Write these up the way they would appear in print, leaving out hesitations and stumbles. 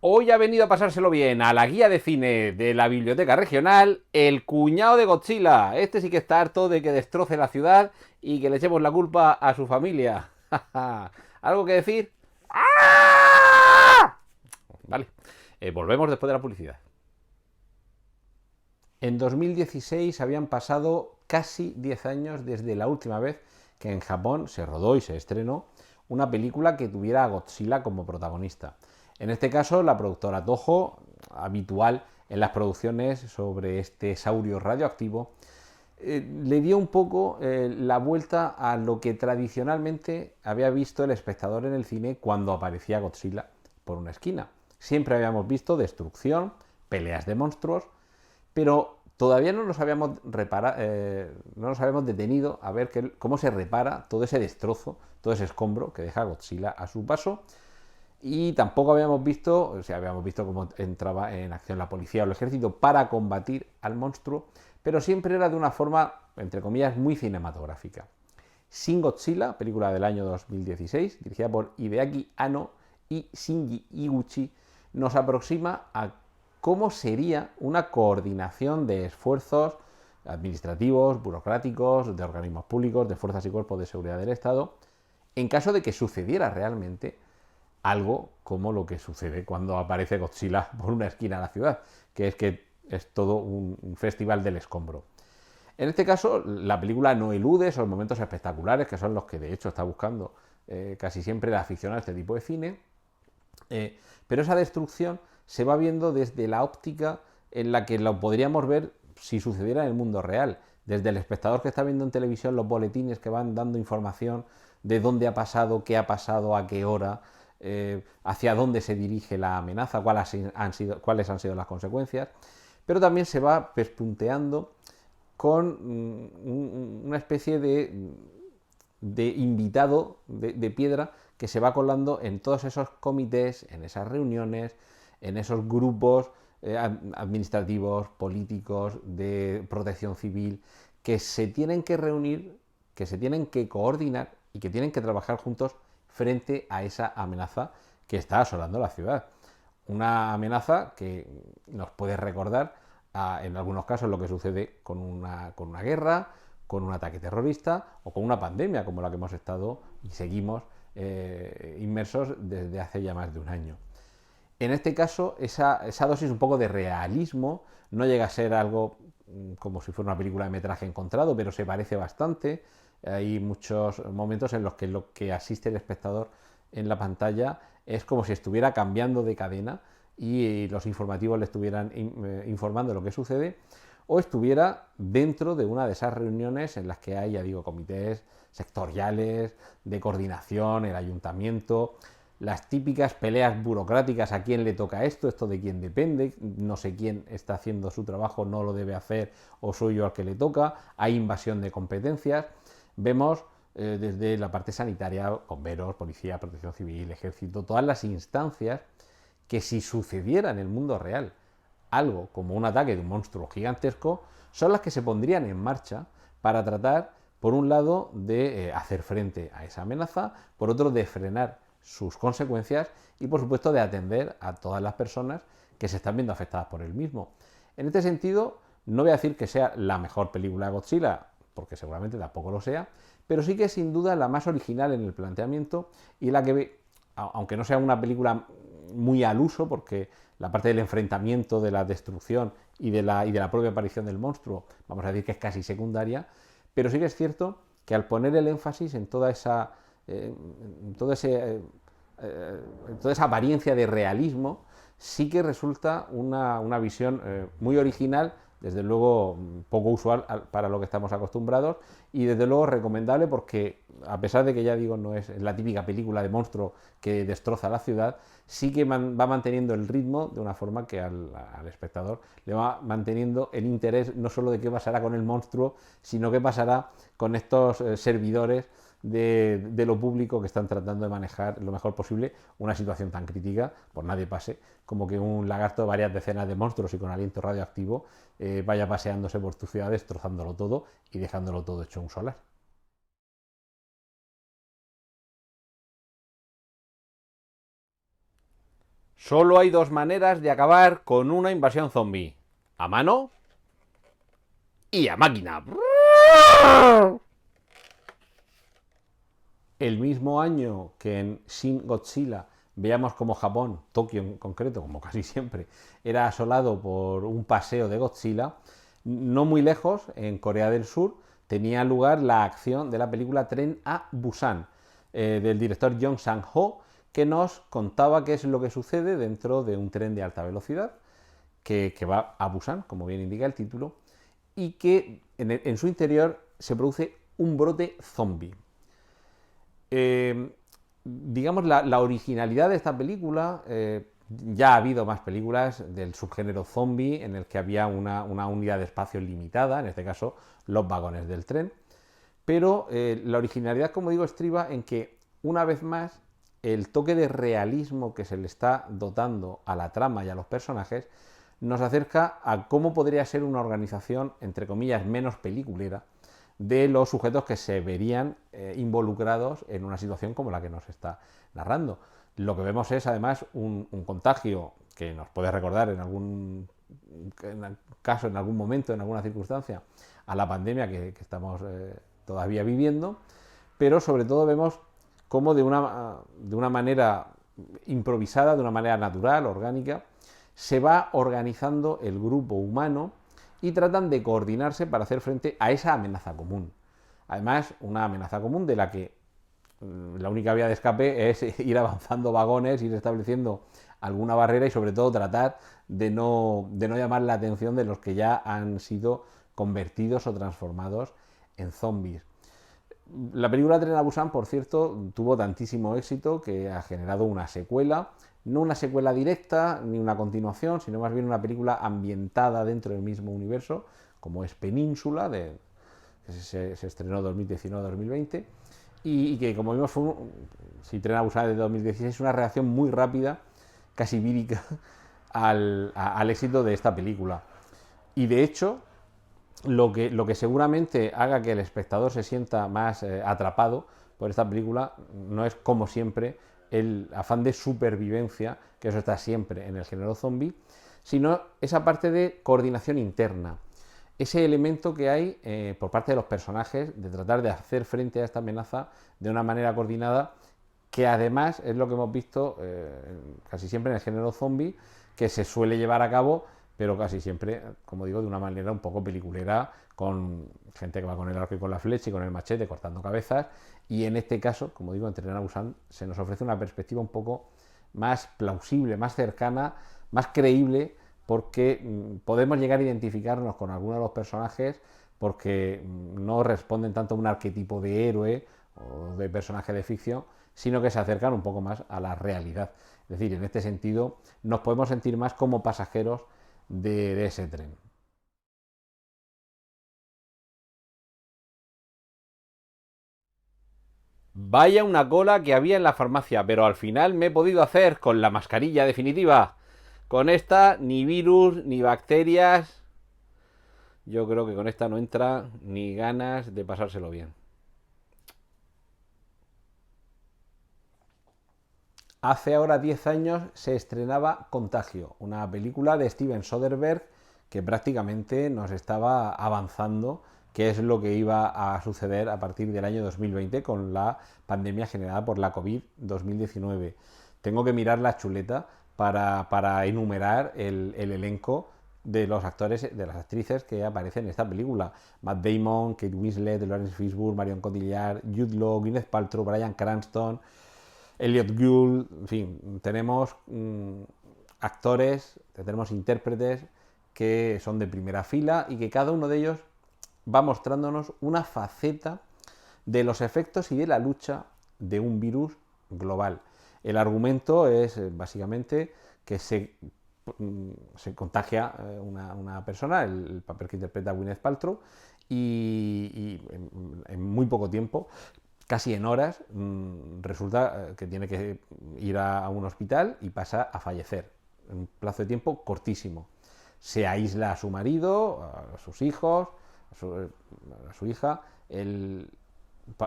Hoy ha venido a pasárselo bien a la guía de cine de la Biblioteca Regional, el cuñado de Godzilla. Este sí que está harto de que destroce la ciudad y que le echemos la culpa a su familia. ¿Algo que decir? ¡Ah! Vale, volvemos después de la publicidad. En 2016 habían pasado casi 10 años desde la última vez que en Japón se rodó y se estrenó una película que tuviera a Godzilla como protagonista. En este caso, la productora Toho, habitual en las producciones sobre este saurio radioactivo, le dio un poco la vuelta a lo que tradicionalmente había visto el espectador en el cine cuando aparecía Godzilla por una esquina. Siempre habíamos visto destrucción, peleas de monstruos, pero todavía no nos habíamos detenido a ver cómo se repara todo ese destrozo, todo ese escombro que deja Godzilla a su paso. Y tampoco habíamos visto, o sea, habíamos visto cómo entraba en acción la policía o el ejército para combatir al monstruo, pero siempre era de una forma, entre comillas, muy cinematográfica. Shin Godzilla, película del año 2016, dirigida por Hideaki Anno y Shinji Higuchi, nos aproxima a cómo sería una coordinación de esfuerzos administrativos, burocráticos, de organismos públicos, de fuerzas y cuerpos de seguridad del Estado, en caso de que sucediera realmente algo como lo que sucede cuando aparece Godzilla por una esquina de la ciudad, que es todo un festival del escombro. En este caso, la película no elude esos momentos espectaculares, que son los que de hecho está buscando casi siempre el aficionado a este tipo de cine, pero esa destrucción se va viendo desde la óptica en la que lo podríamos ver si sucediera en el mundo real, desde el espectador que está viendo en televisión los boletines que van dando información de dónde ha pasado, qué ha pasado, a qué hora, hacia dónde se dirige la amenaza, cuáles han sido las consecuencias, pero también se va pespunteando con una especie de invitado de piedra que se va colando en todos esos comités, en esas reuniones, en esos grupos administrativos, políticos, de protección civil, que se tienen que reunir, que se tienen que coordinar y que tienen que trabajar juntos frente a esa amenaza que está asolando la ciudad. Una amenaza que nos puede recordar en algunos casos lo que sucede con una guerra, con un ataque terrorista o con una pandemia como la que hemos estado y seguimos inmersos desde hace ya más de un año. En este caso, esa dosis un poco de realismo no llega a ser algo como si fuera una película de metraje encontrado, pero se parece bastante. Hay muchos momentos en los que lo que asiste el espectador en la pantalla es como si estuviera cambiando de cadena y los informativos le estuvieran informando de lo que sucede, o estuviera dentro de una de esas reuniones en las que hay, ya digo, comités sectoriales, de coordinación, el ayuntamiento, las típicas peleas burocráticas, a quién le toca esto de quién depende, no sé quién está haciendo su trabajo, no lo debe hacer o soy yo al que le toca, hay invasión de competencias, vemos desde la parte sanitaria, bomberos, policía, protección civil, ejército, todas las instancias que si sucediera en el mundo real algo como un ataque de un monstruo gigantesco, son las que se pondrían en marcha para tratar, por un lado, de hacer frente a esa amenaza, por otro, de frenar sus consecuencias y, por supuesto, de atender a todas las personas que se están viendo afectadas por el mismo. En este sentido, no voy a decir que sea la mejor película de Godzilla, porque seguramente tampoco lo sea, pero sí que es sin duda la más original en el planteamiento y la que, aunque no sea una película muy al uso, porque la parte del enfrentamiento, de la destrucción y de la propia aparición del monstruo, vamos a decir que es casi secundaria, pero sí que es cierto que al poner el énfasis en toda esa, todo ese, toda esa apariencia de realismo, sí que resulta una visión muy original, desde luego poco usual para lo que estamos acostumbrados y desde luego recomendable porque a pesar de que ya digo no es la típica película de monstruo que destroza la ciudad, sí que va manteniendo el ritmo de una forma que al espectador le va manteniendo el interés no solo de qué pasará con el monstruo, sino qué pasará con estos servidores de lo público que están tratando de manejar lo mejor posible una situación tan crítica, por nadie pase, como que un lagarto de varias decenas de monstruos y con aliento radioactivo vaya paseándose por tu ciudad destrozándolo todo y dejándolo todo hecho un solar. Solo hay dos maneras de acabar con una invasión zombie. A mano y a máquina. El mismo año que en Shin Godzilla veamos como Japón, Tokio en concreto, como casi siempre, era asolado por un paseo de Godzilla, no muy lejos, en Corea del Sur, tenía lugar la acción de la película Tren a Busan, del director Jong Sang-ho, que nos contaba qué es lo que sucede dentro de un tren de alta velocidad que va a Busan, como bien indica el título, y que en su interior se produce un brote zombie. Digamos, la originalidad de esta película, ya ha habido más películas del subgénero zombie en el que había una unidad de espacio limitada, en este caso los vagones del tren, pero la originalidad, como digo, estriba en que una vez más el toque de realismo que se le está dotando a la trama y a los personajes nos acerca a cómo podría ser una organización, entre comillas, menos peliculera de los sujetos que se verían involucrados en una situación como la que nos está narrando. Lo que vemos es además un contagio que nos puede recordar en algún caso, en algún momento, en alguna circunstancia, a la pandemia que estamos todavía viviendo, pero sobre todo vemos cómo de una manera improvisada, de una manera natural, orgánica, se va organizando el grupo humano y tratan de coordinarse para hacer frente a esa amenaza común. Además, una amenaza común de la que la única vía de escape es ir avanzando vagones, ir estableciendo alguna barrera y sobre todo tratar de no llamar la atención de los que ya han sido convertidos o transformados en zombies. La película Tren a Busan, por cierto, tuvo tantísimo éxito que ha generado una secuela, no una secuela directa ni una continuación, sino más bien una película ambientada dentro del mismo universo, como es Península, que se estrenó 2019-2020, y que, como vimos, fue, si Tren a Busan de 2016, una reacción muy rápida, casi vírica, al éxito de esta película. Y de hecho, lo que seguramente haga que el espectador se sienta más atrapado por esta película no es, como siempre, el afán de supervivencia, que eso está siempre en el género zombie, sino esa parte de coordinación interna, ese elemento que hay por parte de los personajes de tratar de hacer frente a esta amenaza de una manera coordinada, que además es lo que hemos visto casi siempre en el género zombie, que se suele llevar a cabo, pero casi siempre, como digo, de una manera un poco peliculera, con gente que va con el arco y con la flecha y con el machete cortando cabezas, y en este caso, como digo, en Tren a Busan se nos ofrece una perspectiva un poco más plausible, más cercana, más creíble, porque podemos llegar a identificarnos con algunos de los personajes porque no responden tanto a un arquetipo de héroe o de personaje de ficción, sino que se acercan un poco más a la realidad. Es decir, en este sentido, nos podemos sentir más como pasajeros de ese tren. Vaya una cola que había en la farmacia, pero al final me he podido hacer con la mascarilla definitiva. Con esta ni virus ni bacterias. Yo creo que con esta no entra ni ganas de pasárselo bien. Hace ahora 10 años se estrenaba Contagio, una película de Steven Soderbergh que prácticamente nos estaba avanzando qué es lo que iba a suceder a partir del año 2020 con la pandemia generada por la COVID-2019. Tengo que mirar la chuleta para enumerar el elenco de los actores, de las actrices que aparecen en esta película. Matt Damon, Kate Winslet, Lawrence Fishburne, Marion Cotillard, Jude Law, Gwyneth Paltrow, Bryan Cranston, Elliot Gould, en fin, tenemos actores, tenemos intérpretes que son de primera fila y que cada uno de ellos va mostrándonos una faceta de los efectos y de la lucha de un virus global. El argumento es básicamente que se contagia una persona, el papel que interpreta Gwyneth Paltrow, y en muy poco tiempo, casi en horas, resulta que tiene que ir a un hospital y pasa a fallecer en un plazo de tiempo cortísimo. Se aísla a su marido, a sus hijos, a su hija.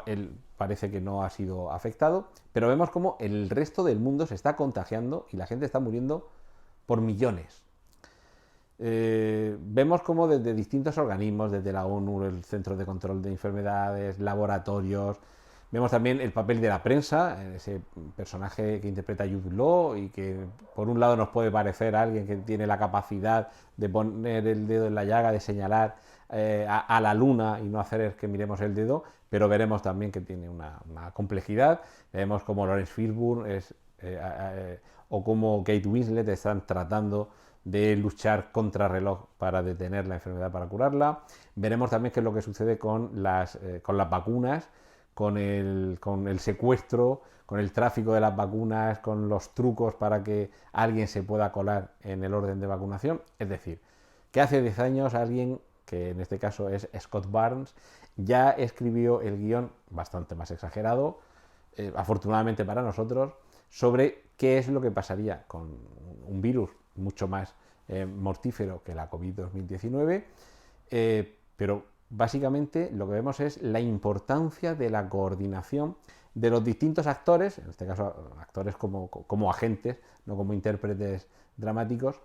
él parece que no ha sido afectado, pero vemos como el resto del mundo se está contagiando y la gente está muriendo por millones. Vemos como desde distintos organismos, desde la ONU, el Centro de Control de Enfermedades, laboratorios, vemos también el papel de la prensa, ese personaje que interpreta Jude Law y que por un lado nos puede parecer alguien que tiene la capacidad de poner el dedo en la llaga, de señalar a la luna y no hacer que miremos el dedo, pero veremos también que tiene una complejidad. Vemos como Lawrence Fishburne o como Kate Winslet están tratando de luchar contra reloj para detener la enfermedad, para curarla. Veremos también qué es lo que sucede con las vacunas, con el secuestro, con el tráfico de las vacunas, con los trucos para que alguien se pueda colar en el orden de vacunación. Es decir, que hace 10 años alguien, que en este caso es Scott Barnes, ya escribió el guión, bastante más exagerado, afortunadamente para nosotros, sobre qué es lo que pasaría con un virus mucho más mortífero que la COVID-2019, pero básicamente lo que vemos es la importancia de la coordinación de los distintos actores, en este caso actores como agentes, no como intérpretes dramáticos,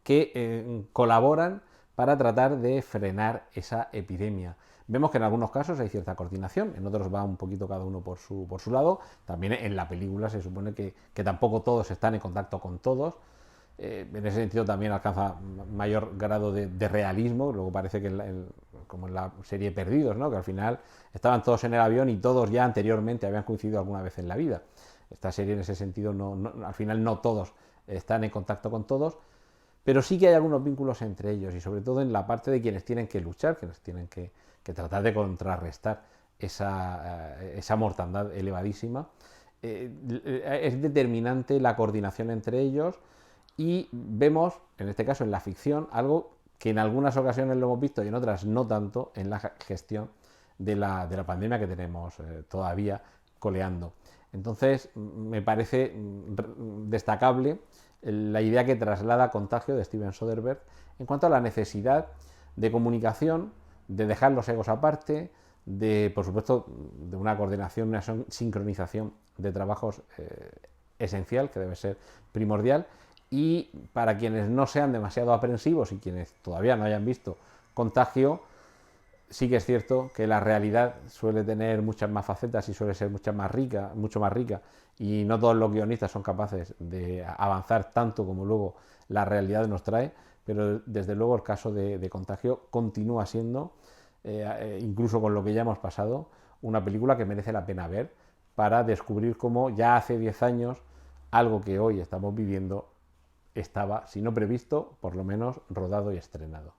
que colaboran para tratar de frenar esa epidemia. Vemos que en algunos casos hay cierta coordinación, en otros va un poquito cada uno por su lado. También en la película se supone que tampoco todos están en contacto con todos. En ese sentido también alcanza mayor grado de realismo. Luego parece que como en la serie Perdidos, ¿no? Que al final estaban todos en el avión y todos ya anteriormente habían coincidido alguna vez en la vida. Esta serie en ese sentido al final no todos están en contacto con todos, pero sí que hay algunos vínculos entre ellos y sobre todo en la parte de quienes tienen que luchar, quienes tienen que tratar de contrarrestar esa mortandad elevadísima. Es determinante la coordinación entre ellos y vemos, en este caso en la ficción, algo que en algunas ocasiones lo hemos visto y en otras no tanto en la gestión de la pandemia que tenemos todavía coleando. Entonces, me parece destacable la idea que traslada Contagio de Steven Soderbergh en cuanto a la necesidad de comunicación, de dejar los egos aparte, de, por supuesto, de una coordinación, una sincronización de trabajos esencial, que debe ser primordial, y para quienes no sean demasiado aprensivos y quienes todavía no hayan visto Contagio, sí que es cierto que la realidad suele tener muchas más facetas y suele ser mucho más rica, y no todos los guionistas son capaces de avanzar tanto como luego la realidad nos trae, pero desde luego el caso de Contagio continúa siendo, incluso con lo que ya hemos pasado, una película que merece la pena ver para descubrir cómo ya hace 10 años algo que hoy estamos viviendo estaba, si no previsto, por lo menos rodado y estrenado.